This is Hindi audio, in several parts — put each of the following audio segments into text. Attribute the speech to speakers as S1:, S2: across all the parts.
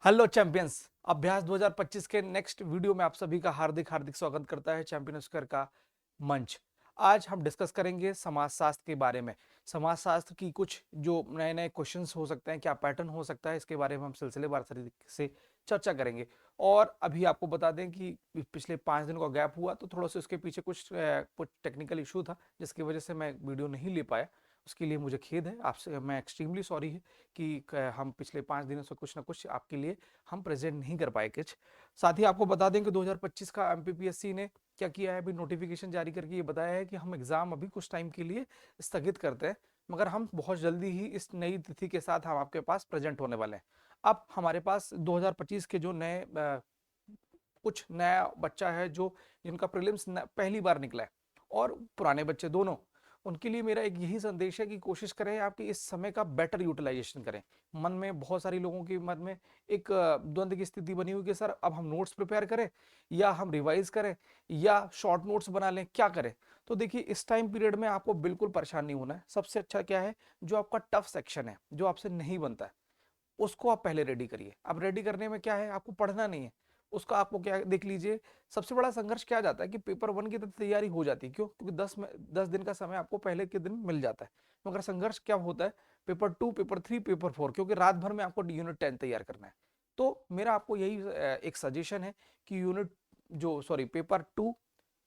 S1: Hello champions. अभ्यास 2025 के नेक्स्ट वीडियो में आप सभी का हार्दिक हार्दिक स्वागत करता है चैंपियन स्क्वायर का मंच। आज हम डिस्कस करेंगे समाजशास्त्र के बारे में। समाजशास्त्र की कुछ जो नए नए क्वेश्चंस हो सकते हैं, क्या पैटर्न हो सकता है, इसके बारे में हम सिलसिलेवार तरीके से चर्चा करेंगे। और अभी आपको बता दें कि पिछले 5 दिन का गैप हुआ, तो थोड़ा सा उसके पीछे कुछ टेक्निकल इशू था, जिसकी वजह से मैं वीडियो नहीं ले पाया। उसके लिए मुझे खेद है आपसे, मैं एक्सट्रीमली सॉरी है कि हम पिछले 5 दिनों से कुछ ना कुछ आपके लिए हम प्रेजेंट नहीं कर पाए कुछ। साथ ही आपको बता दें कि 2025 का एमपीपीएससी ने क्या किया है, अभी नोटिफिकेशन जारी करके ये बताया है कि हम एग्जाम अभी कुछ टाइम के लिए स्थगित करते हैं, मगर हम बहुत जल्दी ही इस नई तिथि के साथ हम आपके पास प्रेजेंट होने वाले हैं। अब हमारे पास 2025 के जो नए कुछ नया बच्चा है, जो जिनका प्रीलिम्स पहली बार निकला है, और पुराने बच्चे दोनों, उनके लिए मेरा एक यही संदेश है कि कोशिश करें आपकी इस समय का बेटर यूटिलाइजेशन करें। मन में बहुत सारी लोगों के मन में एक द्वंद्व की स्थिति बनी हुई कि सर अब हम नोट्स प्रिपेयर करें या हम रिवाइज करें या शॉर्ट नोट्स बना लें, क्या करें। तो देखिए, इस टाइम पीरियड में आपको बिल्कुल परेशान नहीं होना है। सबसे अच्छा क्या है, जो आपका टफ सेक्शन है, जो आपसे नहीं बनता है, उसको आप पहले रेडी करिए। अब रेडी करने में क्या है, आपको पढ़ना नहीं है, उसका आपको क्या देख लीजिए। सबसे बड़ा संघर्ष क्या जाता है कि पेपर 1 की तैयारी हो जाती है, क्यों? क्योंकि 10 दिन का समय आपको पहले के दिन मिल जाता है। मगर संघर्ष क्या होता है, पेपर 2, पेपर 3, पेपर 4, क्योंकि रात भर में आपको यूनिट 10 तैयार करना है। तो मेरा आपको यही एक सजेशन है कि पेपर 2,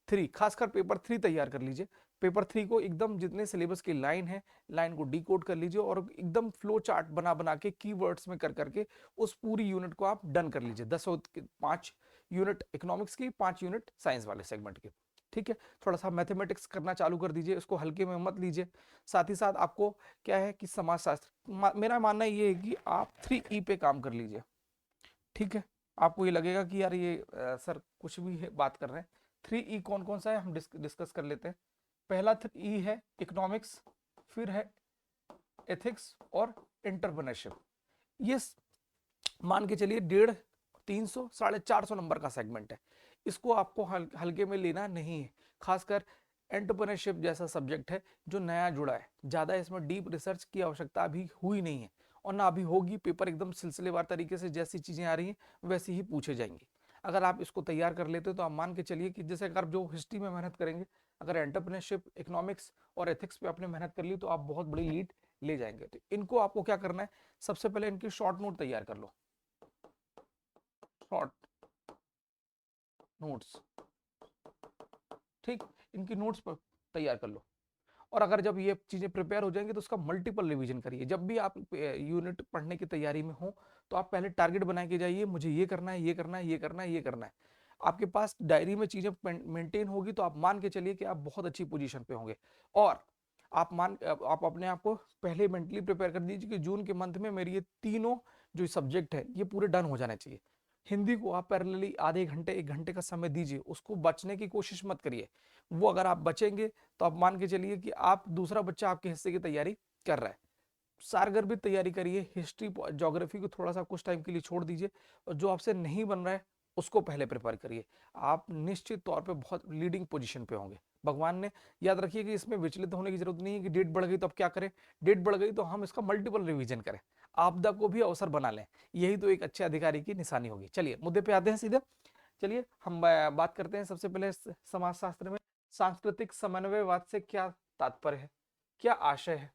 S1: 3, खासकर पेपर 3 तैयार कर लीजिए। पेपर 3 को एकदम जितने सिलेबस की लाइन है, लाइन को डिकोड कर लीजिए और एकदम फ्लो चार्ट बना बना के कीवर्ड्स में कर करके उस पूरी यूनिट को आप डन कर लीजिए। 5 यूनिट इकोनॉमिक्स की, 5 यूनिट साइंस वाले सेगमेंट के। ठीक है, थोड़ा सा मैथमेटिक्स करना चालू कर दीजिए, उसको हल्के में मत लीजिए। साथ ही साथ आपको क्या है कि समाजशास्त्र, मेरा मानना ये है कि आप 3E पे काम कर लीजिए। ठीक है, आपको ये लगेगा कि यार ये सर कुछ भी है बात कर रहे हैं। 3E कौन कौन सा है, हम डिस्कस कर लेते हैं। पहला 3E है इकोनॉमिक्स, फिर है एथिक्स और एंटरप्रेन्योरशिप। ये मान के चलिए 150, 300, 450 नंबर का सेगमेंट है। इसको आपको हल्के में लेना नहीं है। खासकर एंटरप्रेन्योरशिप जैसा सब्जेक्ट है जो नया जुड़ा है, ज्यादा इसमें डीप रिसर्च की आवश्यकता अभी हुई नहीं है और ना अभी होगी। पेपर एकदम सिलसिलेवार तरीके से जैसी चीजें आ रही हैं वैसी ही पूछे जाएंगे। अगर आप इसको तैयार कर लेते हो तो आप मान के चलिए कि जैसे अगर जो हिस्ट्री में मेहनत करेंगे, अगर एंटरप्रेन्योरशिप, इकोनॉमिक्स और एथिक्स पे आपने मेहनत कर ली, तो आप बहुत बड़ी लीड ले जाएंगे। तो इनको आपको क्या करना है, सबसे पहले इनकी शॉर्ट नोट तैयार कर लो। शॉर्ट नोट्स, ठीक, इनकी नोट्स पर तैयार कर लो। और अगर जब ये चीजें प्रिपेयर हो जाएंगी तो उसका मल्टीपल रिवीजन करिए। जब भी आप यूनिट पढ़ने की तैयारी में हो, तो आप पहले टारगेट बना के जाइए, मुझे ये करना है, ये करना है, ये करना है, ये करना है। आपके पास डायरी में चीजें मेंटेन होगी तो आप मान के चलिए कि आप बहुत अच्छी पोजीशन पे होंगे। और आप अपने आप को पहले मेंटली प्रिपेयर कर दीजिए कि जून के मंथ में मेरी ये तीनों जो सब्जेक्ट है ये पूरे डन हो जाने चाहिए। हिंदी को आप पैरेलली आधे घंटे 1 घंटे का समय दीजिए, उसको बचने की कोशिश मत करिए। वो अगर आप बचेंगे तो आप मान के चलिए कि आप दूसरा बच्चा आपके हिस्से की तैयारी कर रहा है। सारगर तैयारी करिए। हिस्ट्री ज्योग्राफी को थोड़ा सा कुछ टाइम के लिए छोड़ दीजिए, और जो आपसे नहीं बन रहा है उसको पहले प्रिपेयर करिए। आप निश्चित तौर पे बहुत लीडिंग पोजीशन पे होंगे। भगवान ने, याद रखिए कि इसमें विचलित होने की जरूरत नहीं है कि डेट बढ़ गई तो अब क्या करें। डेट बढ़ गई तो हम इसका मल्टीपल रिवीजन करें, आपदा को भी अवसर बना लें। यही तो एक अच्छे अधिकारी की निशानी होगी। चलिए मुद्दे पे आते हैं सीधे। चलिए हम बात करते हैं सबसे पहले समाजशास्त्र में सांस्कृतिक समन्वयवाद से क्या तात्पर्य है, क्या आशय है।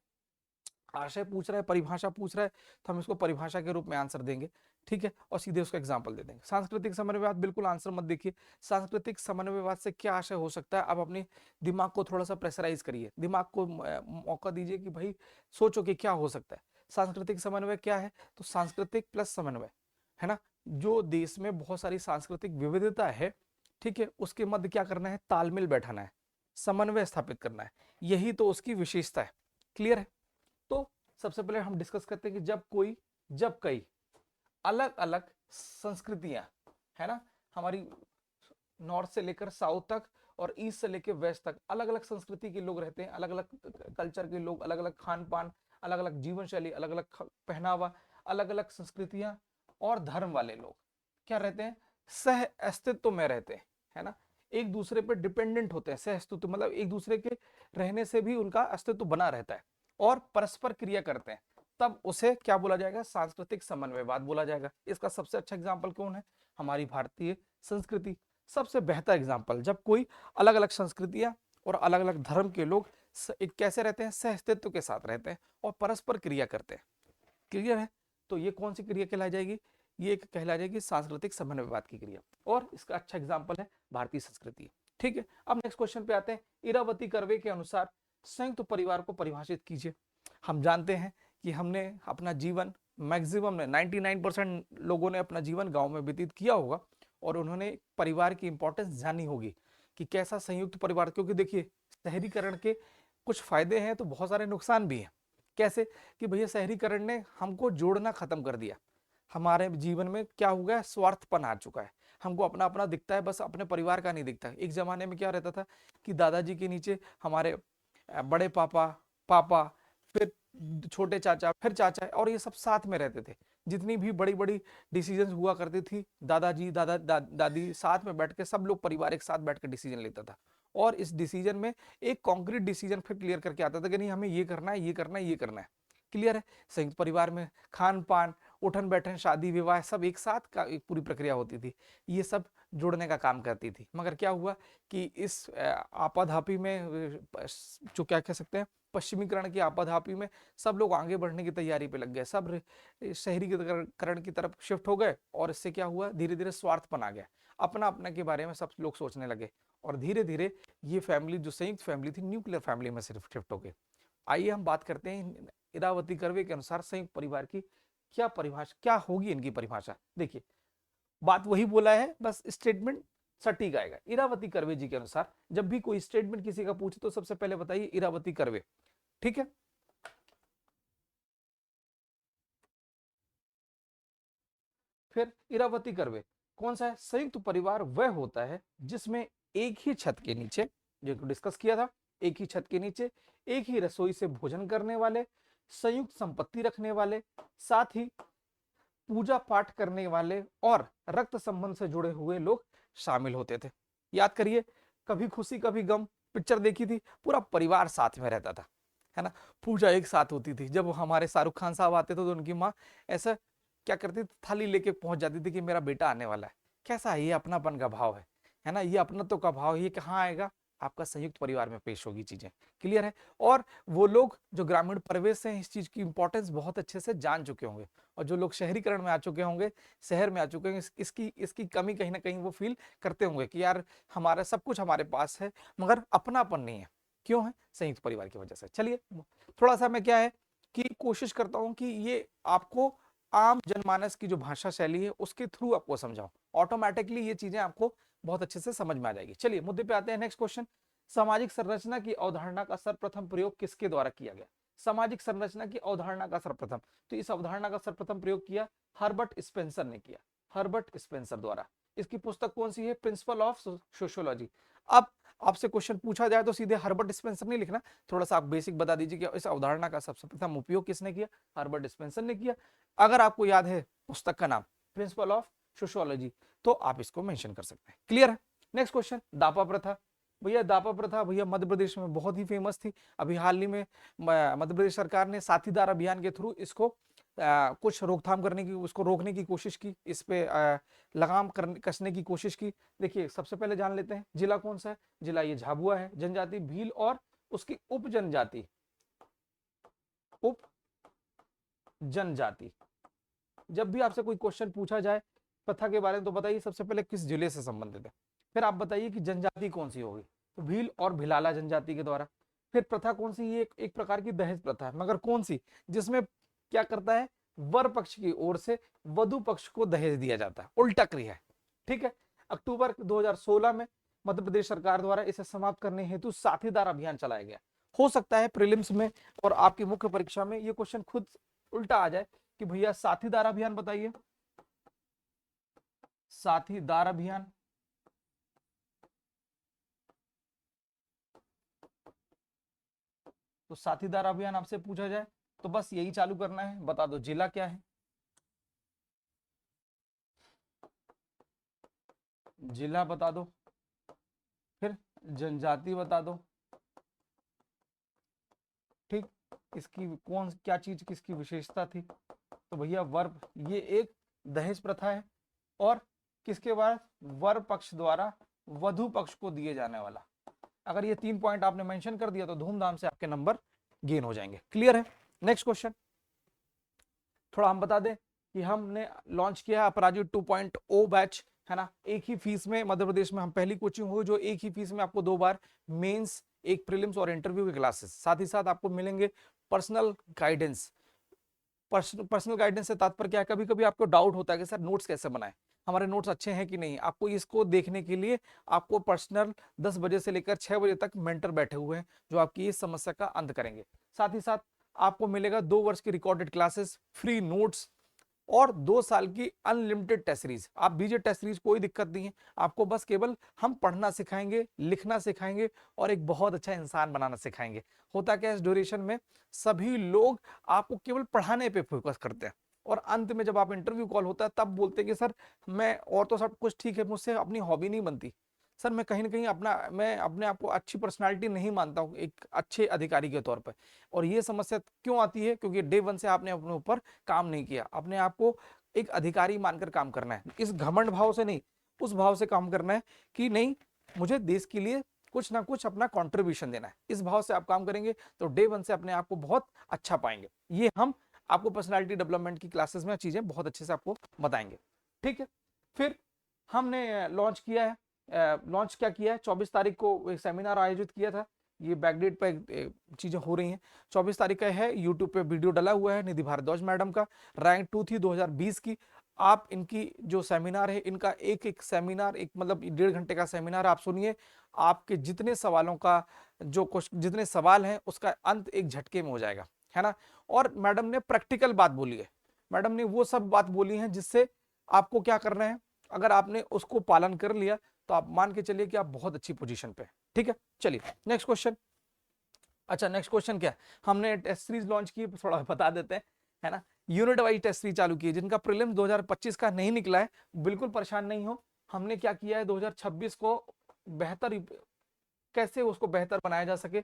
S1: आशय पूछ रहा है, परिभाषा पूछ रहा है, तो हम इसको परिभाषा के रूप में आंसर देंगे। ठीक है, और सीधे उसका एग्जांपल दे देंगे। सांस्कृतिक समन्वयवाद, बिल्कुल आंसर मत देखिए। सांस्कृतिक समन्वयवाद से क्या आशय हो सकता है, आप अपने दिमाग को थोड़ा सा प्रेशराइज करिए, दिमाग को मौका दीजिए कि भाई सोचो कि क्या हो सकता है। सांस्कृतिक समन्वय क्या है, तो सांस्कृतिक प्लस समन्वय, है ना। जो देश में बहुत सारी सांस्कृतिक विविधता है, ठीक है, उसके मध्य क्या करना है, तालमेल बैठाना है, समन्वय स्थापित करना है। यही तो उसकी विशेषता है। क्लियर है। तो सबसे पहले हम डिस्कस करते हैं कि जब कई अलग अलग संस्कृतियां, है ना, हमारी नॉर्थ से लेकर साउथ तक और ईस्ट से लेकर वेस्ट तक अलग अलग संस्कृति के लोग रहते हैं, अलग अलग कल्चर के लोग, अलग अलग खान पान, अलग अलग जीवन शैली, अलग अलग पहनावा, अलग अलग संस्कृतियां और धर्म वाले लोग क्या रहते हैं, सह अस्तित्व में रहते हैं, है ना। एक दूसरे पर डिपेंडेंट होते हैं, सह अस्तित्व मतलब एक दूसरे के रहने से भी उनका अस्तित्व बना रहता है और परस्पर क्रिया करते हैं। तब उसे क्या बोला जाएगा, सांस्कृतिक समन्वयवाद बोला जाएगा। इसका सबसे अच्छा एग्जाम्पल कौन है, हमारी भारतीय संस्कृति। सबसे बेहतर एग्जाम्पल, जब कोई अलग अलग संस्कृतियां और अलग अलग धर्म के लोग एक कैसे रहते हैं, सह अस्तित्व के साथ रहते हैं और परस्पर क्रिया करते हैं। क्लियर है, तो ये कौन सी क्रिया कहलाई जाएगी, ये एक कहला जाएगी सांस्कृतिक समन्वयवाद की क्रिया, और इसका अच्छा एग्जाम्पल है भारतीय संस्कृति। ठीक है, अब नेक्स्ट क्वेश्चन पे आते हैं। इरावती कर्वे के अनुसार संयुक्त परिवार को परिभाषित कीजिए। हम जानते हैं कि हमने अपना जीवन मैक्सिमम ने 99% लोगों ने अपना जीवन गांव में व्यतीत किया होगा और उन्होंने परिवार की इंपॉर्टेंस जानी होगी कि कैसा संयुक्त परिवार, क्योंकि देखिए शहरीकरण के कुछ फायदे हैं तो बहुत सारे नुकसान भी हैं। कैसे कि भैया शहरीकरण ने हमको जोड़ना खत्म कर दिया, हमारे जीवन में क्या हो गया, स्वार्थपन आ चुका है, हमको अपना अपना दिखता है, बस अपने परिवार का नहीं दिखता। एक जमाने में क्या रहता था कि दादाजी के नीचे हमारे बड़े पापा, पापा, फिर छोटे चाचा, फिर चाचा, और ये सब साथ में रहते थे। जितनी भी बड़ी बड़ी डिसीजन हुआ करती थी, दादाजी दादी साथ में बैठ के, सब लोग परिवार एक साथ बैठ के डिसीजन लेता था, और इस डिसीजन में एक कॉन्क्रीट डिसीजन फिर क्लियर करके आता था कि नहीं हमें ये करना है, ये करना है, ये करना है। क्लियर है, संयुक्त परिवार में खान पान, उठन बैठन, शादी विवाह सब एक साथ का एक पूरी प्रक्रिया होती थी, ये सब जोड़ने का काम करती थी। मगर क्या हुआ कि इस आपाधापी में जो क्या कह सकते हैं, पश्चिमीकरण की आपाधापी में सब लोग आगे बढ़ने की तैयारी पे लग गए, सब शहरीकरण की तरफ शिफ्ट हो गए, और इससे क्या हुआ, धीरे धीरे स्वार्थपन आ गया, अपना अपना के बारे में सब लोग सोचने लगे, और धीरे धीरे ये फैमिली जो संयुक्त फैमिली थी न्यूक्लियर फैमिली में सिर्फ शिफ्ट हो गई। आइए हम बात करते हैं इरावती कर्वे के अनुसार संयुक्त परिवार की क्या परिभाषा, क्या होगी इनकी परिभाषा। देखिए बात वही बोला है, बस स्टेटमेंट सटीक आएगा। इरावती कर्वे जी के अनुसार जब भी कोई स्टेटमेंट किसी का पूछे तो सबसे पहले बताइए इरावती कर्वे। ठीक है, फिर इरावती कर्वे कौन सा है, संयुक्त परिवार वह होता है जिसमें एक ही छत के नीचे, जो डिस्कस किया था, एक ही छत के नीचे एक ही रसोई से भोजन करने वाले, संयुक्त संपत्ति रखने वाले, साथ ही पूजा पाठ करने वाले और रक्त संबंध से जुड़े हुए लोग शामिल होते थे। याद करिए, कभी खुशी कभी गम पिक्चर देखी थी, पूरा परिवार साथ में रहता था, है ना। पूजा एक साथ होती थी, जब हमारे शाहरुख खान साहब आते थे तो उनकी माँ ऐसा क्या करती थी, थाली लेके पहुंच जाती थी कि मेरा बेटा आने वाला है। कैसा है ये अपनापन का भाव है ना, ये अपनत्व का भाव, ये कहाँ आएगा, आपका संयुक्त परिवार में पेश होगी चीजें। क्लियर है, और वो लोग जो ग्रामीण परिवेश से इस चीज की इंपॉर्टेंस बहुत अच्छे से जान चुके होंगे, और जो लोग शहरीकरण में आ चुके होंगे, शहर में आ चुके होंगे, इसकी कमी कहीं ना कहीं वो फील करते होंगे कि यार हमारा सब कुछ हमारे पास है मगर अपनापन नहीं है। क्यों है, संयुक्त परिवार की वजह से। चलिए थोड़ा सा मैं क्या है कि कोशिश करता हूं कि ये आपको आम जनमानस की जो भाषा शैली है उसके थ्रू आपको समझाऊं, ऑटोमेटिकली ये चीजें आपको बहुत अच्छे से समझ में आ जाएगी। चलिए मुद्दे पे आते हैं, नेक्स्ट क्वेश्चन। सामाजिक संरचना की अवधारणा का सर्वप्रथम प्रयोग किसके द्वारा किया गया, सामाजिक संरचना की अवधारणा का सर्वप्रथम, तो इस अवधारणा का सर्वप्रथम प्रयोग किया हर्बर्ट स्पेंसर ने किया, हर्बर्ट स्पेंसर द्वारा। इसकी पुस्तक कौन सी है, प्रिंसिपल ऑफ सोशियोलॉजी। अब आपसे क्वेश्चन पूछा जाए तो सीधे हर्बर्ट स्पेंसर नहीं लिखना, थोड़ा सा आप बेसिक बता दीजिए कि इस अवधारणा का सबसे प्रथम उपयोग किसने किया, हर्बर्ट स्पेंसर ने किया। अगर आपको याद है पुस्तक का नाम प्रिंसिपल ऑफ सोशियोलॉजी तो आप इसको मेंशन कर सकते हैं। क्लियर है, नेक्स्ट क्वेश्चन, दापा प्रथा। भैया दापा प्रथा भैया मध्य प्रदेश में बहुत ही फेमस थी, अभी हाल ही में मध्य प्रदेश सरकार ने साथीदार अभियान के थ्रू इसको कुछ रोकथाम करने की, उसको रोकने की कोशिश की, इस पे लगाम कसने की कोशिश की। देखिए सबसे पहले जान लेते हैं जिला कौन सा है, जिला ये झाबुआ है, जनजाति भील और उसकी उप जनजाति, उप जनजाति। जब भी आपसे कोई क्वेश्चन पूछा जाए प्रथा के बारे में तो बताइए सबसे पहले किस जिले से संबंधित है, फिर आप बताइए कि जनजाति कौन सी होगी, तो भील और भिलाला जनजाति के द्वारा। फिर प्रथा कौन सी, ये एक प्रकार की दहेज प्रथा है, मगर कौन सी, जिसमें क्या करता है, वर पक्ष की ओर से वधु पक्ष को दहेज दिया जाता है, उल्टा क्रिया है। ठीक है, अक्टूबर 2016 में मध्य प्रदेश सरकार द्वारा इसे समाप्त करने हेतु साथीदार अभियान चलाया गया। हो सकता है प्रीलिम्स में और आपकी मुख्य परीक्षा में ये क्वेश्चन खुद उल्टा आ जाए कि भैया साथीदार अभियान बताइए, साथीदार अभियान। तो साथीदार अभियान आपसे पूछा जाए तो बस यही चालू करना है, बता दो जिला क्या है, जिला बता दो, फिर जनजाति बता दो। ठीक, इसकी कौन क्या चीज किसकी विशेषता थी? तो भैया वर्ब, ये एक दहेज प्रथा है और किसके बाद वर पक्ष द्वारा वधु पक्ष को दिए जाने वाला। अगर ये 3 पॉइंट आपने मेंशन कर दिया तो धूमधाम से आपके नंबर गेन हो जाएंगे। क्लियर है? नेक्स्ट क्वेश्चन थोड़ा हम बता दें कि हमने लॉन्च किया है अपराजित 2.0 बैच, है ना। एक ही फीस में मध्य प्रदेश में हम पहली कोचिंग हो जो एक ही फीस में आपको 2 बार मेंस, एक प्रीलिम्स और इंटरव्यू की क्लासेस, साथ ही साथ आपको मिलेंगे पर्सनल गाइडेंस। पर्सनल गाइडेंस से तात्पर्य क्या है, कभी कभी आपको डाउट होता है कि सर नोट्स कैसे बनाएं, हमारे नोट्स अच्छे हैं कि नहीं। आपको इसको देखने के लिए आपको पर्सनल 10 बजे से लेकर 6 बजे तक मेंटर बैठे हुए हैं जो आपकी इस समस्या का अंत करेंगे। साथ ही साथ आपको मिलेगा 2 वर्ष की रिकॉर्डेड क्लासेस, फ्री नोट्स और 2 साल की अनलिमिटेड टेस्ट सीरीज। आप दीजिए टेस्ट सीरीज, कोई दिक्कत नहीं है, आपको बस केवल हम पढ़ना सिखाएंगे, लिखना सिखाएंगे और एक बहुत अच्छा इंसान बनाना सिखाएंगे। होता क्या है इस ड्यूरेशन में, सभी लोग आपको केवल पढ़ाने पे फोकस करते हैं और अंत में जब आप इंटरव्यू कॉल होता है तब बोलते हैं कि सर मैं और तो सब कुछ ठीक है, मुझसे अपनी हॉबी नहीं बनती सर, मैं कहीं ना कहीं मैं अपने आप को अच्छी पर्सनालिटी नहीं मानता हूँ एक अच्छे अधिकारी के तौर पर। और ये समस्या क्यों आती है, क्योंकि डे 1 से आपने अपने ऊपर काम नहीं किया, अपने आप को एक अधिकारी मानकर काम करना है। इस घमंड भाव से नहीं, उस भाव से काम करना है कि नहीं मुझे देश के लिए कुछ ना कुछ अपना कंट्रीब्यूशन देना है। इस भाव से आप काम करेंगे तो डे 1 से अपने आप को बहुत अच्छा पाएंगे। ये हम आपको पर्सनालिटी डेवलपमेंट की क्लासेस में चीजें बहुत अच्छे से आपको बताएंगे। ठीक है, फिर हमने लॉन्च किया है, लॉन्च क्या किया है, 24 तारीख को एक सेमिनार आयोजित किया था। ये बैकडेट पे चीजें हो रही हैं। 24 तारीख का है, यूट्यूब पे वीडियो डला हुआ है निधि भारद्वाज मैडम का, रैंक 2 थी 2020 की। आप इनकी जो सेमिनार है, इनका एक एक सेमिनार, एक मतलब 1.5 घंटे का सेमिनार आप सुनिए। आपके जितने सवालों का जितने सवाल हैं उसका अंत एक झटके में हो जाएगा, है ना। और मैडम ने प्रैक्टिकल बात बोली है, मैडम ने वो सब बात बोली है जिससे आपको क्या करना है, अगर आपने उसको पालन कर लिया तो आप मान के चलिए कि आप बहुत अच्छी पोजीशन पे। ठीक है, चलिए नेक्स्ट क्वेश्चन। अच्छा नेक्स्ट क्वेश्चन क्या है, हमने टेस्ट सीरीज लॉन्च की, थोड़ा बता देते हैं, है ना। यूनिट वाइज टेस्ट सीरीज चालू की है, जिनका प्रीलिम्स 2025 का नहीं निकला है बिल्कुल परेशान नहीं हो। हमने क्या किया है 2026 को बेहतर, कैसे उसको बेहतर बनाया जा सके,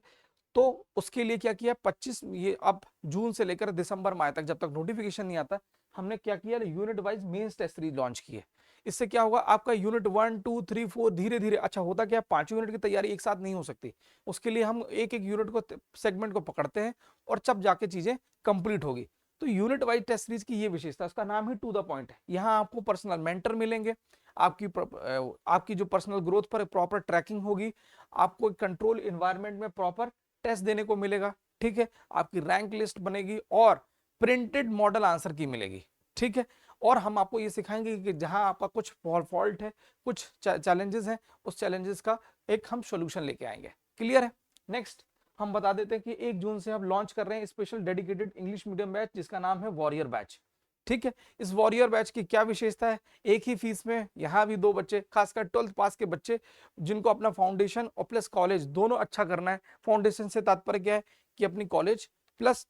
S1: तो उसके लिए क्या किया 25 ये अब जून से लेकर दिसंबर माह तक, जब तक नोटिफिकेशन नहीं आता, हमने क्या किया unit wise mains test series launch की है। इससे क्या होगा, आपका यूनिट 1 2 3 4 धीरे धीरे, अच्छा होता क्या है 5 यूनिट की तैयारी एक साथ नहीं हो सकती, उसके लिए हम एक एक यूनिट को सेगमेंट को पकड़ते हैं और जब जाके चीजें कंप्लीट होगी। तो यूनिट वाइज टेस्ट सीरीज की ये विशेषता, उसका नाम ही टू द पॉइंट है। यहाँ आपको पर्सनल मेंटर मिलेंगे, आपकी जो पर्सनल ग्रोथ पर प्रॉपर ट्रैकिंग होगी, आपको कंट्रोल इन्वायरमेंट में प्रॉपर टेस्ट देने को मिलेगा। ठीक है, आपकी रैंक लिस्ट बनेगी और प्रिंटेड मॉडल आंसर की मिलेगी। ठीक है, और हम आपको ये सिखाएंगे कि जहां आपका कुछ फॉल्ट है, कुछ चैलेंजेस हैं, उस चैलेंजेस का एक हम सॉल्यूशन लेके आएंगे। क्लियर है? नेक्स्ट हम बता देते हैं कि 1 जून से हम लॉन्च कर रहे हैं special dedicated English medium batch, जिसका नाम है वॉरियर बैच। ठीक है, इस वॉरियर बैच की क्या विशेषता है, एक ही फीस में यहाँ भी 2 बच्चे, खासकर 12th पास के बच्चे जिनको अपना फाउंडेशन और प्लस कॉलेज दोनों अच्छा करना है। फाउंडेशन से तात्पर्य क्या है कि अपनी कॉलेज प्लस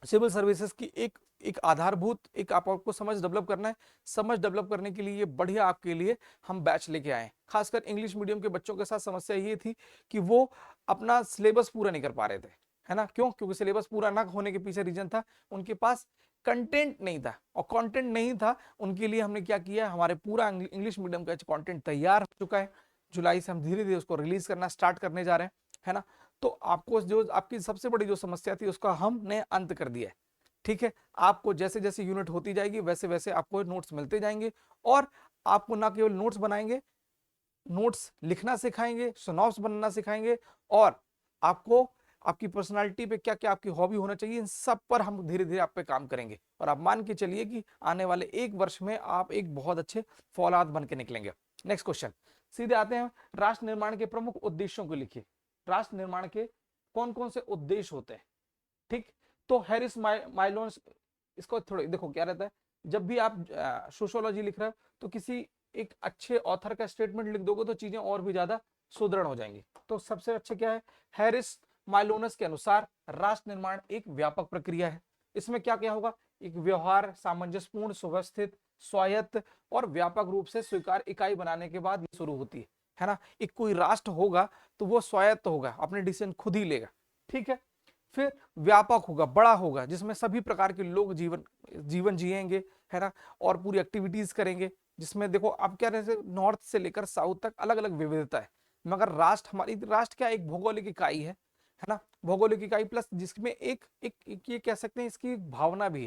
S1: सिविल सर्विसेज की एक एक आधारभूत एक आपको समझ डेवलप करना है। समझ डेवलप करने के लिए ये बढ़िया आपके लिए हम बैच लेके आए। खासकर इंग्लिश मीडियम के बच्चों के साथ समस्या ये थी कि वो अपना सिलेबस पूरा नहीं कर पा रहे थे, है ना। क्यों? क्योंकि सिलेबस पूरा ना होने के पीछे रीजन था उनके पास कंटेंट नहीं था, और कंटेंट नहीं था उनके लिए हमने क्या किया, हमारे पूरा इंग्लिश मीडियम का कंटेंट तैयार हो चुका है। जुलाई से हम धीरे धीरे उसको रिलीज करना स्टार्ट करने जा रहे हैं, है ना। तो आपको जो आपकी सबसे बड़ी जो समस्या थी उसका हमने अंत कर दिया है। ठीक है, आपको जैसे जैसे यूनिट होती जाएगी वैसे वैसे आपको नोट्स मिलते जाएंगे, और आपको ना केवल नोट्स बनाएंगे, नोट्स लिखना सिखाएंगे, सिनॉप्स बनाना सिखाएंगे, और आपको आपकी पर्सनालिटी पे क्या क्या आपकी हॉबी होना चाहिए, इन सब पर हम धीरे धीरे आप पे काम करेंगे। और आप मान के चलिए कि आने वाले 1 वर्ष में आप एक बहुत अच्छे फौलाद बन के निकलेंगे। नेक्स्ट क्वेश्चन, सीधे आते हैं, राष्ट्र निर्माण के प्रमुख उद्देश्यों को लिखिए। राष्ट्र निर्माण के कौन कौन से उद्देश्य होते हैं? ठीक, तो हैरिस माइलोन, इसको थोड़ा देखो क्या रहता है, जब भी आप सोशियोलॉजी लिख रहे हो तो किसी एक अच्छे ऑथर का स्टेटमेंट लिख दोगे तो चीजें और भी ज्यादा सुदृढ़ हो जाएंगी। तो सबसे अच्छा क्या है, हैरिस माइलोनस के अनुसार राष्ट्र निर्माण एक व्यापक प्रक्रिया है। इसमें क्या क्या होगा, एक व्यवहार सामंजस्यपूर्ण, सुव्यवस्थित, स्वायत्त और व्यापक रूप से स्वीकार इकाई बनाने के बाद ये शुरू होती है ना। एक कोई राष्ट्र होगा तो वो स्वायत्त होगा, अपने डिसीजन खुद ही लेगा। ठीक है, फिर व्यापक होगा, बड़ा होगा, जिसमें सभी प्रकार के लोग जीवन जीवन जिएंगे, है ना, और पूरी एक्टिविटीज करेंगे, जिसमें देखो आप क्या रहे, नॉर्थ से लेकर साउथ तक अलग अलग विविधता है। मगर राष्ट्र, हमारी राष्ट्र क्या, एक भौगोलिक इकाई है ना, भौगोलिक इकाई प्लस जिसमें एक ये कह सकते हैं इसकी एक भावना भी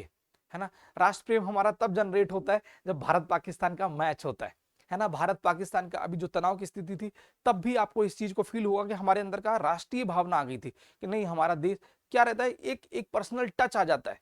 S1: है ना। राष्ट्र प्रेम हमारा तब जनरेट होता है जब भारत पाकिस्तान का मैच होता है ना। भारत पाकिस्तान का अभी जो तनाव की स्थिति थी, तब भी आपको इस चीज को फील हुआ कि हमारे अंदर का राष्ट्रीय भावना आ गई थी कि नहीं, हमारा देश क्या रहता है, एक एक पर्सनल टच आ जाता है,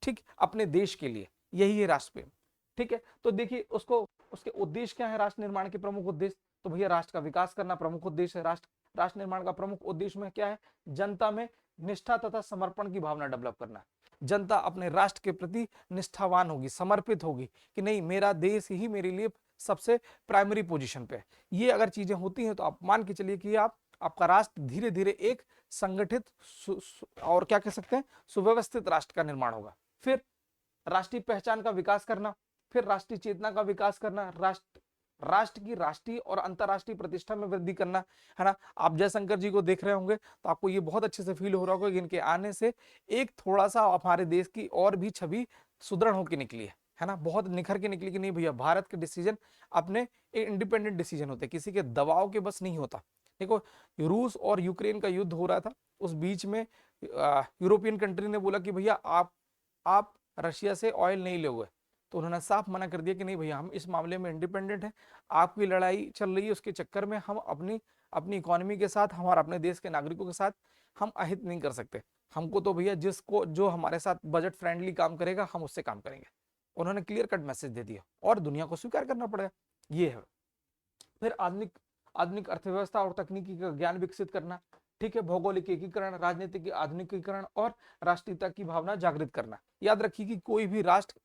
S1: ठीक, अपने देश के लिए, यही है राष्ट्र प्रेम। ठीक है, तो देखिए उसको, उसके उद्देश्य क्या है राष्ट्र निर्माण के प्रमुख उद्देश्य, तो भैया राष्ट्र का विकास करना प्रमुख उद्देश्य है। राष्ट्र निर्माण का प्रमुख उद्देश्य में क्या है, जनता में निष्ठा तथा समर्पण की भावना डेवलप करना। जनता अपने राष्ट्र के प्रति निष्ठावान होगी, समर्पित होगी कि नहीं, मेरा देश ही मेरे लिए सबसे प्राइमरी पोजीशन पे है। ये अगर चीजें होती हैं तो आप मान के चलिए कि आपका राष्ट्र धीरे धीरे एक संगठित और क्या कह सकते हैं, सुव्यवस्थित राष्ट्र का निर्माण होगा। फिर राष्ट्रीय पहचान का विकास करना, फिर राष्ट्रीय चेतना का विकास करना, राष्ट्र की राष्ट्रीय और अंतरराष्ट्रीय प्रतिष्ठा में वृद्धि करना, है ना। आप जयशंकर जी को देख रहे होंगे तो आपको ये बहुत अच्छे से फील हो रहा होगा कि इनके आने से एक थोड़ा सा हमारे देश की और भी छवि सुदृढ़ होकर निकली है ना, बहुत निखर के निकली कि नहीं भैया, भारत के डिसीजन अपने इंडिपेंडेंट डिसीजन होते, किसी के दबाव के बस नहीं होता। देखो, रूस और यूक्रेन का युद्ध हो रहा था, उस बीच में यूरोपियन कंट्री ने बोला कि भैया आप रशिया से ऑयल नहीं लोगे, तो उन्होंने साफ मना कर दिया कि नहीं भैया, हम इस मामले में इंडिपेंडेंट हैं, आपकी लड़ाई चल रही है उसके चक्कर में हम अपनी अपनी इकोनॉमी के साथ, हमारे अपने देश के नागरिकों के साथ हम अहित नहीं कर सकते। हमको तो भैया जिसको जो हमारे साथ बजट फ्रेंडली काम करेगा हम उससे काम करेंगे। उन्होंने क्लियर कट मैसेज दे दिया और दुनिया को स्वीकार करना पड़ेगा, ये है। फिर आधुनिक आधुनिक अर्थव्यवस्था और तकनीकी का ज्ञान विकसित करना, ठीक है, भौगोलिक एकीकरण, राजनीतिक आधुनिकीकरण और राष्ट्रीयता की भावना जागृत करना। याद रखिए कि कोई भी राष्ट्र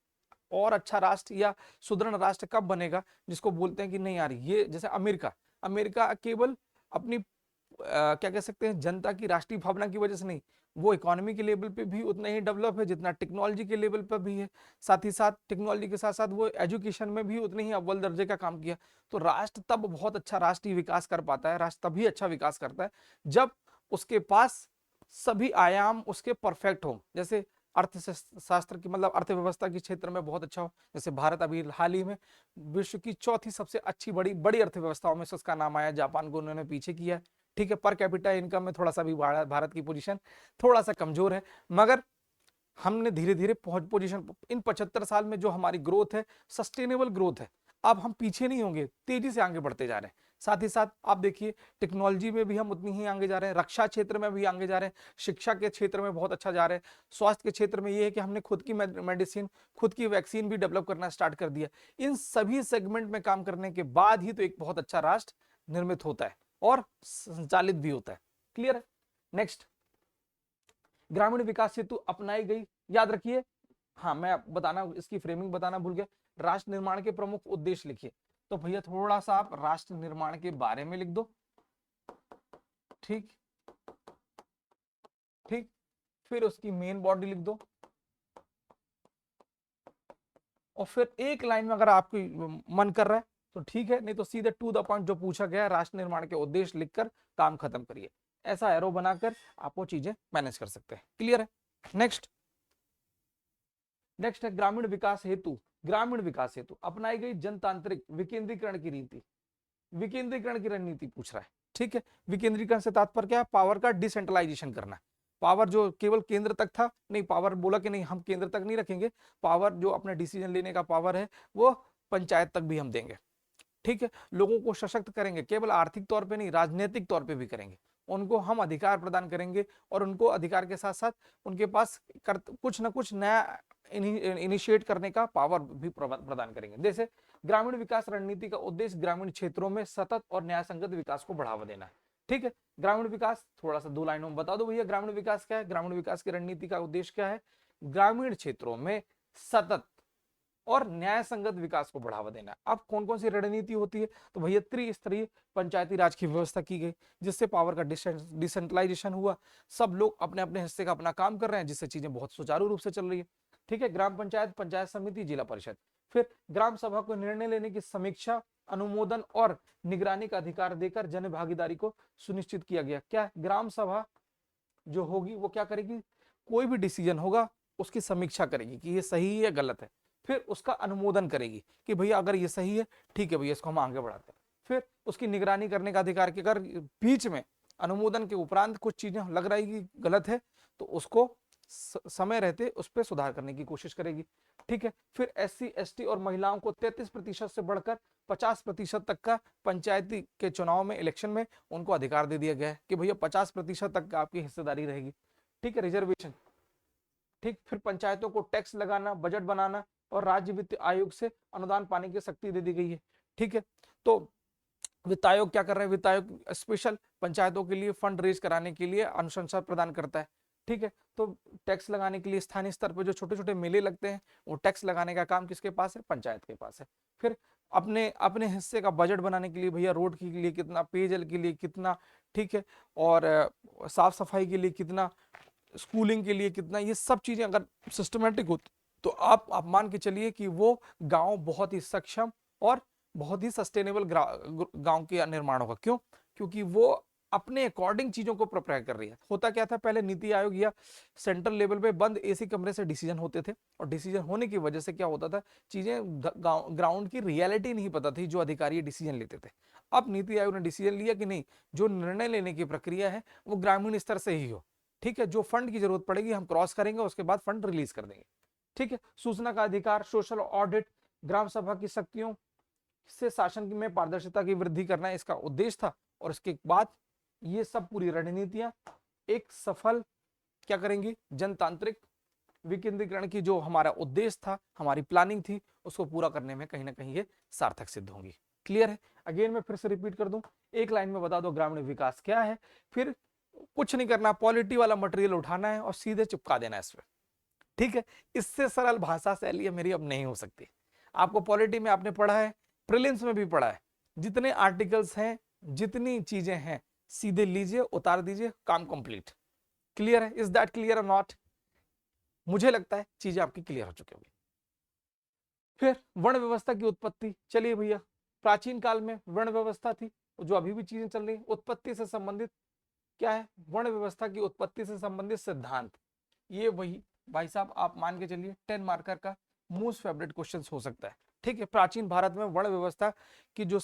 S1: और अच्छा राष्ट्र या सुदृढ़ राष्ट्र कब बनेगा, जिसको बोलते हैं कि नहीं यार, ये जैसे अमेरिका, अमेरिका केवल अपनी क्या कह सकते हैं, जनता की राष्ट्रीय भावना की वजह से नहीं, वो इकोनॉमी के लेवल पे भी उतना ही डेवलप है जितना टेक्नोलॉजी के लेवल पर भी है। साथ ही साथ टेक्नोलॉजी के साथ साथ वो एजुकेशन में भी उतने ही अव्वल दर्जे का काम किया। तो राष्ट्र तब बहुत अच्छा राष्ट्रीय विकास कर पाता है, राष्ट्र तभी अच्छा विकास करता है जब उसके पास सभी आयाम उसके परफेक्ट हो। जैसे अर्थशास्त्र की मतलब अर्थव्यवस्था के क्षेत्र में बहुत अच्छा हो, जैसे भारत अभी हाल ही में विश्व की चौथी सबसे अच्छी बड़ी बड़ी अर्थव्यवस्थाओं में से उसका नाम आया, जापान को उन्होंने पीछे किया, ठीक है। पर कैपिटा इनकम में थोड़ा सा भी भारत की पोजीशन थोड़ा सा कमजोर है, मगर हमने धीरे धीरे पोजीशन, इन 75 साल में जो हमारी ग्रोथ है, सस्टेनेबल ग्रोथ है। अब हम पीछे नहीं होंगे, तेजी से आगे बढ़ते जा रहे हैं। साथ ही साथ आप देखिए टेक्नोलॉजी में भी हम उतनी ही आगे जा रहे हैं, रक्षा क्षेत्र में भी आगे जा रहे हैं, शिक्षा के क्षेत्र में बहुत अच्छा जा रहे हैं, स्वास्थ्य के क्षेत्र में ये है कि हमने खुद की मेडिसिन, खुद की वैक्सीन भी डेवलप करना स्टार्ट कर दिया। इन सभी सेगमेंट में काम करने के बाद ही तो एक बहुत अच्छा राष्ट्र निर्मित होता है और संचालित भी होता है। क्लियर है। नेक्स्ट, ग्रामीण विकास हेतु अपनाई गई, याद रखिए, हाँ मैं बताना, इसकी फ्रेमिंग बताना भूल गया, राष्ट्र निर्माण के प्रमुख उद्देश्य लिखिए। तो भैया थोड़ा सा आप राष्ट्र निर्माण के बारे में लिख दो, ठीक ठीक, फिर उसकी मेन बॉडी लिख दो, और फिर एक लाइन में अगर आपको मन कर रहा है तो ठीक है, नहीं तो सीधे टू द पॉइंट जो पूछा गया राष्ट्र निर्माण के उद्देश्य लिखकर काम खत्म करिए। ऐसा एरो बनाकर आप वो चीजें मैनेज कर सकते हैं। क्लियर है। नेक्स्ट नेक्स्ट है ग्रामीण विकास हेतु, ग्रामीण विकास हेतु अपनाई गई जनतांत्रिक विकेंद्रीकरण की नीति, विकेंद्रीकरण की रणनीति पूछ रहा है, ठीक है। विकेंद्रीकरण से तात्पर्य क्या है, पावर का डिसेंट्रलाइजेशन करना। पावर जो केवल केंद्र तक था, नहीं, पावर बोला कि नहीं हम केंद्र तक नहीं रखेंगे, पावर जो अपने डिसीजन लेने का पावर है वो पंचायत तक भी हम देंगे, ठीक है। लोगों को सशक्त करेंगे, केवल आर्थिक तौर पे नहीं, राजनीतिक तौर पे भी करेंगे। उनको हम अधिकार प्रदान करेंगे और उनको अधिकार के साथ साथ उनके पास कुछ ना कुछ नया इनिशिएट करने का पावर भी प्रदान करेंगे। जैसे ग्रामीण विकास रणनीति का उद्देश्य ग्रामीण क्षेत्रों में सतत और न्यायसंगत विकास को बढ़ावा देना है, ठीक है। ग्रामीण विकास थोड़ा सा 2 लाइनों में बता दो भैया, ग्रामीण विकास क्या है। ग्रामीण विकास की रणनीति का उद्देश्य क्या है, ग्रामीण क्षेत्रों में सतत और न्याय संगत विकास को बढ़ावा देना। अब कौन कौन सी रणनीति होती है, तो भैया त्रिस्तरीय पंचायती राज की व्यवस्था की गई, जिससे पावर का डिसेंट्रलाइजेशन हुआ, सब लोग अपने अपने हिस्से का अपना काम कर रहे हैं, जिससे चीजें बहुत सुचारू रूप से चल रही है, ठीक है। ग्राम पंचायत, पंचायत समिति, जिला परिषद। फिर ग्राम सभा को निर्णय लेने की समीक्षा, अनुमोदन और निगरानी का अधिकार देकर जन भागीदारी को सुनिश्चित किया गया। क्या ग्राम सभा जो होगी वो क्या करेगी, कोई भी डिसीजन होगा उसकी समीक्षा करेगी कि ये सही है या गलत है, फिर उसका अनुमोदन करेगी कि भैया अगर ये सही है ठीक है भैया इसको हम आगे बढ़ाते हैं। फिर उसकी निगरानी करने का अधिकार कि अगर बीच में अनुमोदन के उपरांत कुछ चीजें लग रही कि गलत है तो उसको समय रहते उस पर सुधार करने की कोशिश करेगी। ठीक है, फिर SC ST और महिलाओं को 33% से बढ़कर 50% तक का पंचायती के चुनाव में, इलेक्शन में उनको अधिकार दे दिया गया है कि भैया 50% तक का आपकी हिस्सेदारी रहेगी। ठीक है, रिजर्वेशन। ठीक, फिर पंचायतों को टैक्स लगाना, बजट बनाना और राज्य वित्त आयोग से अनुदान पाने की शक्ति दे दी गई है। ठीक है, तो वित्त आयोग क्या कर रहे हैं, वित्त आयोग स्पेशल पंचायतों के लिए फंड रेज कराने के लिए अनुशंसा प्रदान करता है। ठीक है, तो टैक्स लगाने के लिए स्थानीय स्तर पर जो छोटे छोटे मेले लगते हैं वो टैक्स लगाने का काम किसके पास है, पंचायत के पास है। फिर अपने अपने हिस्से का बजट बनाने के लिए भैया रोड के लिए कितना, पेयजल के लिए कितना, ठीक है, और साफ सफाई के लिए कितना, स्कूलिंग के लिए कितना, ये सब चीजें अगर सिस्टमेटिक होती तो आप मान के चलिए कि वो गांव बहुत ही सक्षम और बहुत ही सस्टेनेबल गांव के निर्माण होगा। क्यों? क्योंकि वो अपने अकॉर्डिंग चीजों को प्रिपेयर कर रही है। होता क्या था पहले, नीति आयोग या सेंट्रल लेवल पे बंद एसी कमरे से डिसीजन होते थे, और डिसीजन होने की वजह से क्या होता था, चीजें ग्राउंड की रियलिटी नहीं पता थी जो अधिकारी डिसीजन लेते थे। अब नीति आयोग ने डिसीजन लिया कि नहीं, जो निर्णय लेने की प्रक्रिया है वो ग्रामीण स्तर से ही हो। ठीक है, जो फंड की जरूरत पड़ेगी हम क्रॉस करेंगे, उसके बाद फंड रिलीज कर देंगे। ठीक है, सूचना का अधिकार, सोशल ऑडिट, ग्राम सभा की शक्तियों से शासन में पारदर्शिता की वृद्धि करना इसका उद्देश्य था। और इसके बाद ये सब पूरी रणनीतियां एक सफल क्या करेंगी, जनतांत्रिक विकेंद्रीकरण की जो हमारा उद्देश्य था, हमारी प्लानिंग थी, उसको पूरा करने में कहीं ना कहीं ये सार्थक सिद्ध होंगी। क्लियर है? अगेन मैं फिर से रिपीट कर दूं, एक लाइन में बता दो ग्रामीण विकास क्या है, फिर कुछ नहीं करना, पॉलिटी वाला मटेरियल उठाना है और सीधे चिपका देना है इस पर। ठीक है, इससे सरल भाषा शैली मेरी अब नहीं हो सकती। आपको पॉलिटी में आपने पढ़ा है, प्रीलिम्स में भी पढ़ा है, जितने आर्टिकल्स हैं, जितनी चीजें हैं, सीधे लीजिए, उतार दीजिए, काम कंप्लीट। क्लियर है? इज दैट क्लियर और नॉट? मुझे लगता है चीजें आपकी क्लियर हो चुकी होगी। फिर वर्ण व्यवस्था की उत्पत्ति, चलिए भैया, प्राचीन काल में वर्ण व्यवस्था थी, जो अभी भी चीजें चल रही है, उत्पत्ति से संबंधित क्या है, वर्ण व्यवस्था की उत्पत्ति से संबंधित सिद्धांत। ये वही भाई साहब आप मान के चलिए 10 मार्कर का मोस्ट फेवरेट क्वेश्चन हो सकता है। ठीक है, प्राचीन भारत में वर्ण व्यवस्था की जो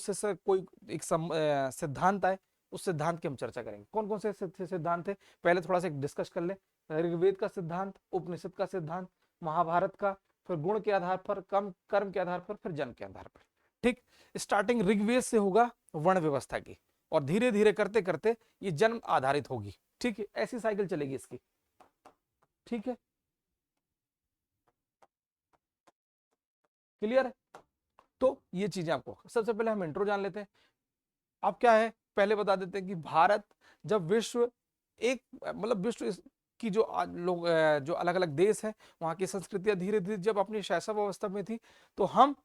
S1: कोई एक सिद्धांत आए, उस सिद्धांत की हम चर्चा करेंगे। कौन कौन से सिद्धांत थे पहले थोड़ा सा डिस्कस कर ले। ऋग्वेद का सिद्धांत, उपनिषद का सिद्धांत, महाभारत का, फिर गुण के आधार पर, कर्म के आधार पर, फिर जन्म के आधार पर। ठीक, स्टार्टिंग ऋग्वेद से होगा वर्ण व्यवस्था की, और धीरे धीरे करते करते ये जन्म आधारित होगी। ठीक है, ऐसी साइकिल चलेगी इसकी। ठीक है, क्लियर है? तो ये चीजें आपको सबसे पहले हम इंट्रो जान लेते हैं। अब क्या है, पहले बता देते हैं कि भारत जब विश्व एक मतलब विश्व की जो लोग जो अलग अलग देश है, वहां की संस्कृतियां धीरे धीरे जब अपनी शैशव अवस्था में थी, तो हम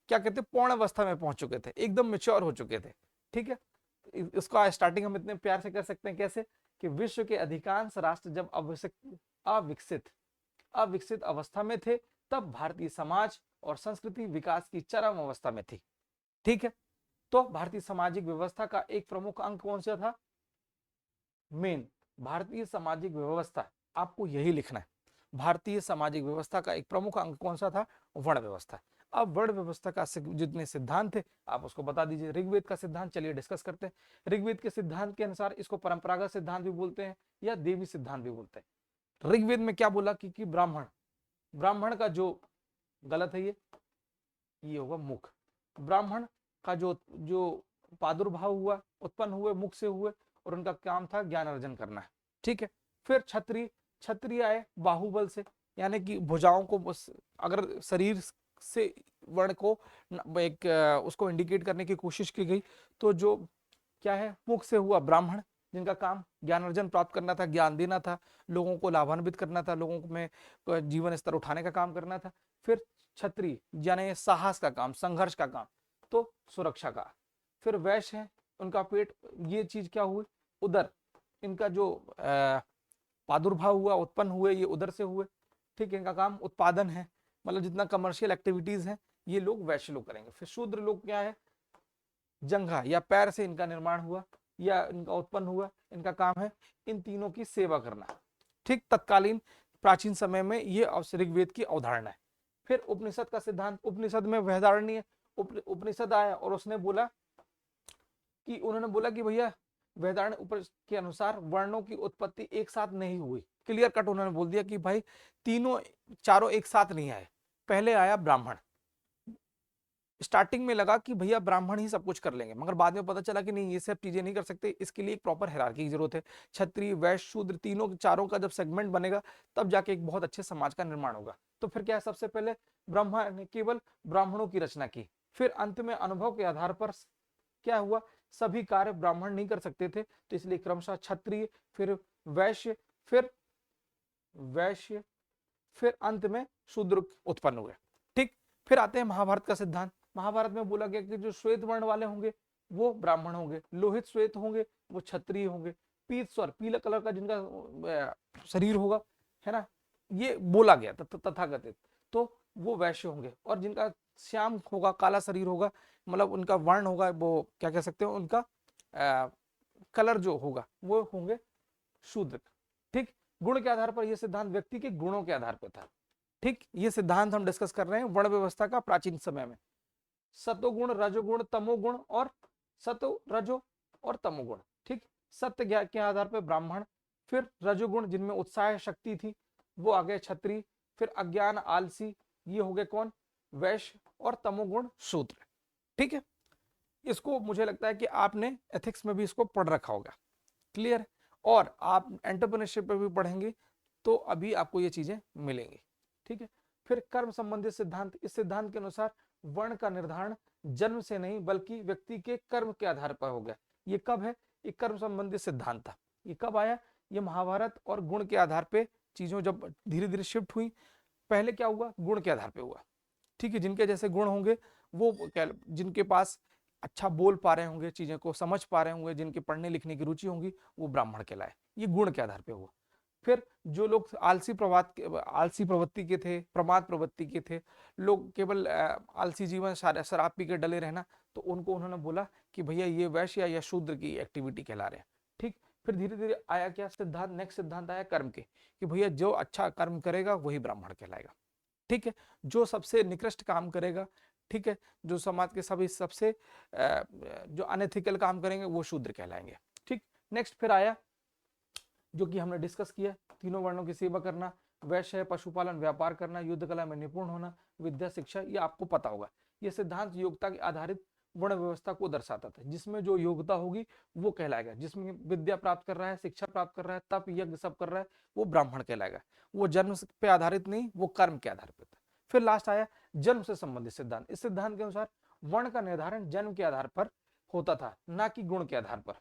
S1: क्या कहते हैं, पूर्ण अवस्था में पहुंच चुके थे, एकदम मेच्योर हो चुके थे। ठीक है, इसका स्टार्टिंग हम इतने प्यार से कर सकते हैं कैसे, कि विश्व के अधिकांश राष्ट्र जब अविकसित अविकसित अवस्था में थे, तब भारतीय समाज और संस्कृति विकास की चरम अवस्था में थी। ठीक है, तो भारतीय सामाजिक व्यवस्था का एक प्रमुख अंग कौन सा था, मेन भारतीय सामाजिक व्यवस्था, आपको यही लिखना है। भारतीय सामाजिक व्यवस्था का एक प्रमुख अंग कौन सा था, वर्ण व्यवस्था। अब वर्ण व्यवस्था का जितने सिद्धांत थे आप उसको बता दीजिए। ऋग्वेद का सिद्धांत चलिए डिस्कस करते हैं। ऋग्वेद के सिद्धांत के अनुसार इसको परंपरागत सिद्धांत भी बोलते हैं या देवी सिद्धांत भी बोलते हैं। ऋग्वेद में क्या बोला कि ब्राह्मण, ब्राह्मण का जो गलत है ये होगा मुख। ब्राह्मण का जो जो प्रादुर्भाव हुआ, उत्पन्न हुए मुख से हुए, और उनका काम था ज्ञान अर्जन करना है। ठीक है, फिर क्षत्रिय, क्षत्रिय आए बाहुबल से, यानी कि भुजाओं को, अगर शरीर से वर्ण को एक उसको इंडिकेट करने की कोशिश की गई, तो जो क्या है, मुख से हुआ ब्राह्मण, जिनका काम ज्ञान अर्जन प्राप्त करना था, ज्ञान देना था, लोगों को लाभान्वित करना था, लोगों में जीवन स्तर उठाने का काम करना था। फिर क्षत्रिय यानी साहस का काम, संघर्ष का काम, तो सुरक्षा का। फिर वैश्य है, उनका पेट, ये चीज क्या हुई, उदर, इनका जो प्रादुर्भाव हुआ, उत्पन्न हुए, ये उदर से हुए। ठीक है, इनका काम उत्पादन है, मतलब जितना कमर्शियल एक्टिविटीज है ये लोग वैश्य लोग करेंगे। फिर शूद्र लोग क्या है, जंघा या पैर से इनका निर्माण हुआ, या इनका उत्पन्न हुआ, इनका काम है इन तीनों की सेवा करना। ठीक, तत्कालीन प्राचीन समय में ये ऋग्वेद की अवधारणा है। फिर उपनिषद का सिद्धांत, उपनिषद में वैधारणीय उपनिषद आया और उसने बोला कि उन्होंने बोला कि भैया वेदारण उपनिषद के अनुसार वर्णों की उत्पत्ति एक साथ नहीं हुई। क्लियर कट उन्होंने बोल दिया कि भाई तीनों चारों एक साथ नहीं आए, पहले आया ब्राह्मण। स्टार्टिंग में लगा कि भैया ब्राह्मण ही सब कुछ कर लेंगे, मगर बाद में पता चला कि नहीं, ये सब चीजें नहीं कर सकते, इसके लिए एक प्रॉपर हायरार्की की जरूरत है। क्षत्रिय वैश्य शूद्र तीनों चारों का जब सेगमेंट बनेगा तब जाके एक बहुत अच्छे समाज का निर्माण होगा। तो फिर क्या है, सबसे पहले ब्रह्मा ने केवल ब्राह्मणों की रचना की, फिर अंत में अनुभव के आधार पर क्या हुआ, सभी कार्य ब्राह्मण नहीं कर सकते थे, तो इसलिए क्रमशः क्षत्रिय, फिर वैश्य, फिर अंत में शूद्र उत्पन्न हुए। ठीक, फिर आते हैं महाभारत का सिद्धांत। महाभारत में बोला गया कि जो श्वेत वर्ण वाले होंगे वो ब्राह्मण होंगे, लोहित श्वेत होंगे वो क्षत्रिय होंगे, पीत स्वर पीला कलर का जिनका शरीर होगा, है ना, ये बोला गया तथाकथित, तो वो वैश्य होंगे, और जिनका श्याम होगा, काला शरीर होगा, मतलब उनका वर्ण होगा, वो क्या कह सकते हो, उनका कलर जो होगा वो होंगे शूद्र। ठीक, गुण के आधार पर यह सिद्धांत व्यक्ति के गुणों के आधार पर था। ठीक, ये सिद्धांत हम डिस्कस कर रहे हैं वर्ण व्यवस्था का प्राचीन समय में। सतोगुण, रजोगुण, तमोगुण और सतो रजो और तमोगुण। ठीक, सत्य ज्ञान के आधार पर ब्राह्मण, फिर रजोगुण जिनमें उत्साह शक्ति थी वो आ गए क्षत्रिय, फिर अज्ञान आलसी ये हो गए कौन, वैश्य, और तमोगुण शूद्र। ठीक है, इसको मुझे लगता है कि आपने एथिक्स में भी इसको पढ़ रखा होगा। क्लियर, और आप एंटरप्रेन्योरशिप पे भी पढ़ेंगे तो अभी आपको ये चीजें मिलेंगी। ठीक है, फिर कर्म संबंधित सिद्धांत, इस सिद्धांत के अनुसार वर्ण का निर्धारण जन्म से नहीं बल्कि व्यक्ति के कर्म के आधार पर हो गया। ये कब है, ये कर्म संबंधित सिद्धांत था। ये कब आया, ये महाभारत और गुण के आधार पे चीजों जब धीरे धीरे शिफ्ट हुई, पहले क्या हुआ, गुण के आधार पे हुआ। ठीक है, जिनके जैसे गुण होंगे वो जिनके पास अच्छा बोल पा रहे होंगे, चीजें को समझ पा रहे होंगे, जिनकी पढ़ने लिखने की रुचि होंगी, वो ब्राह्मण कहलाए। ये गुण के आधार पे हुआ। फिर जो लोग आलसी प्रवृत्ति के थे, प्रमाद प्रवृत्ति के थे, लोग केवल आलसी जीवन, शराब पी के डले रहना, तो उनको उन्होंने बोला कि भैया ये वैश्य या शूद्र की एक्टिविटी कहला रहे हैं। ठीक, फिर धीरे धीरे आया क्या सिद्धांत, नेक्स्ट सिद्धांत आया कर्म के, कि भैया जो अच्छा कर्म करेगा वही ब्राह्मण कहलाएगा। ठीक है, जो सबसे निकृष्ट काम करेगा, ठीक है, जो समाज के सभी सबसे जो अनएथिकल काम करेंगे वो शूद्र कहलाएंगे। ठीक, नेक्स्ट फिर आया जो कि हमने डिस्कस किया, तीनों वर्णों की सेवा करना, वैश्य, पशुपालन, व्यापार करना, युद्ध कला में निपुण होना, विद्या शिक्षा, ये आपको पता होगा। ये सिद्धांत योग्यता के आधारित वर्ण व्यवस्था को दर्शाता था, जिसमें जो योग्यता होगी वो कहलाएगा, जिसमें विद्या प्राप्त कर रहा है, शिक्षा प्राप्त कर रहा है, तप यज्ञ सब कर रहा है, वो ब्राह्मण कहलाएगा। वो जन्म पे आधारित नहीं, वो कर्म के आधार पर था। फिर लास्ट आया जन्म से संबंधित सिद्धांत। इस सिद्धांत के अनुसार वर्ण का निर्धारण जन्म के आधार पर होता था, ना कि गुण के आधार पर।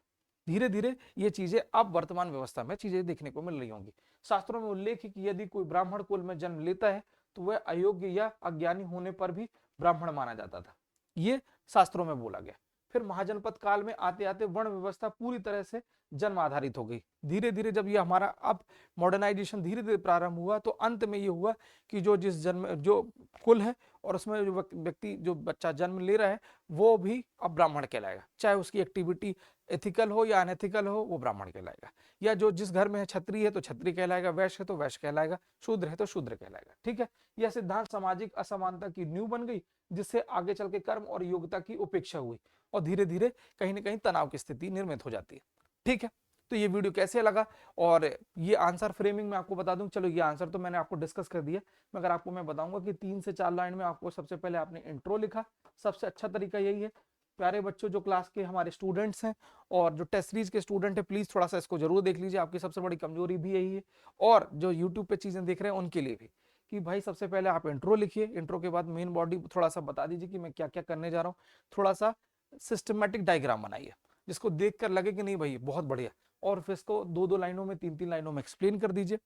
S1: धीरे धीरे ये चीजें अब वर्तमान व्यवस्था में चीजें देखने को मिल रही होंगी। शास्त्रों में उल्लेख है कि यदि कोई ब्राह्मण कुल में जन्म लेता है तो वह अयोग्य या अज्ञानी होने पर भी ब्राह्मण माना जाता था, ये शास्त्रों में बोला गया। फिर महाजनपद काल में आते आते वर्ण व्यवस्था पूरी तरह से जन्म आधारित हो गई। धीरे धीरे जब ये हमारा अब मॉडर्नाइजेशन धीरे धीरे प्रारंभ हुआ, तो अंत में ये हुआ कि जो जिस जन्म जो कुल है और उसमें जो व्यक्ति जो बच्चा जन्म ले रहा है वो भी अब ब्राह्मण कहलाएगा, चाहे उसकी एक्टिविटी एथिकल हो या अनएथिकल हो, वो ब्राह्मण कहलाएगा। या जो जिस घर में है क्षत्रिय है तो क्षत्रिय कहलाएगा, वैश्य है तो वैश्य कहलाएगा, शूद्र है तो शूद्र कहलाएगा। ठीक है, यह सिद्धांत सामाजिक असमानता की नींव बन गई, जिससे आगे चल के कर्म और योग्यता की उपेक्षा हुई और धीरे धीरे कहीं ना कहीं तनाव की स्थिति निर्मित हो जाती है। ठीक है, तो ये वीडियो कैसे लगा, और ये आंसर फ्रेमिंग में आपको बता दूं, चलो ये आंसर तो मैंने आपको डिस्कस कर दिया, मगर आपको मैं बताऊंगा कि 3 से 4 लाइन में आपको सबसे पहले आपने इंट्रो लिखा। सबसे अच्छा तरीका यही है। प्यारे बच्चों, जो क्लास के हमारे स्टूडेंट्स हैं और जो टेस्ट सीरीज के स्टूडेंट है, प्लीज थोड़ा सा इसको जरूर देख लीजिए, आपकी सबसे बड़ी कमजोरी भी यही है। और जो यूट्यूब पे चीजें देख रहे हैं उनके लिए भी, कि भाई सबसे पहले आप इंट्रो लिखिए, इंट्रो के बाद मेन बॉडी थोड़ा सा बता दीजिए कि मैं क्या क्या करने जा रहा हूँ, थोड़ा सा सिस्टमेटिक डायग्राम बनाइए जिसको देखकर लगे कि नहीं भाई बहुत बढ़िया, और फिर इसको 2-2 लाइनों में 3-3 लाइनों में एक्सप्लेन कर दीजिए।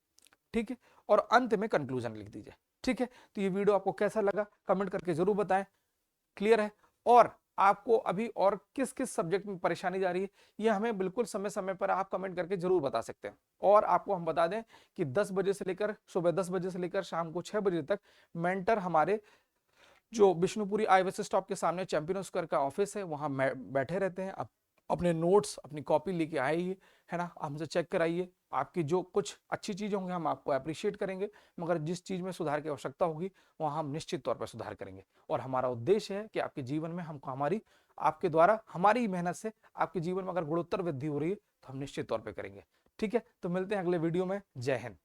S1: ठीक है, और अंत में कंक्लूजन लिख दीजिए। ठीक है, तो ये वीडियो आपको कैसा लगा कमेंट करके जरूर बताएं। क्लियर है, और आपको अभी और किस किस सब्जेक्ट में परेशानी जा रही है ये हमें बिल्कुल समय समय पर आप कमेंट करके जरूर बता सकते हैं। और आपको हम बता दें कि 10 बजे से लेकर सुबह 10 बजे से लेकर शाम को 6 बजे तक मेंटर हमारे जो विष्णुपुरी IVS स्टॉप के सामने चैंपियन स्क्वायर का ऑफिस है वहां बैठे रहते हैं। अपने नोट्स, अपनी कॉपी लेके आइए, है ना, हमसे चेक कराइए। आपकी जो कुछ अच्छी चीज़ होंगी हम आपको अप्रिशिएट करेंगे, मगर जिस चीज़ में सुधार की आवश्यकता होगी वहाँ हम निश्चित तौर पर सुधार करेंगे। और हमारा उद्देश्य है कि आपके जीवन में हमको आपके द्वारा हमारी मेहनत से आपके जीवन में अगर गुणोत्तर वृद्धि हो रही है तो हम निश्चित तौर पर करेंगे। ठीक है, तो मिलते हैं अगले वीडियो में। जय हिंद।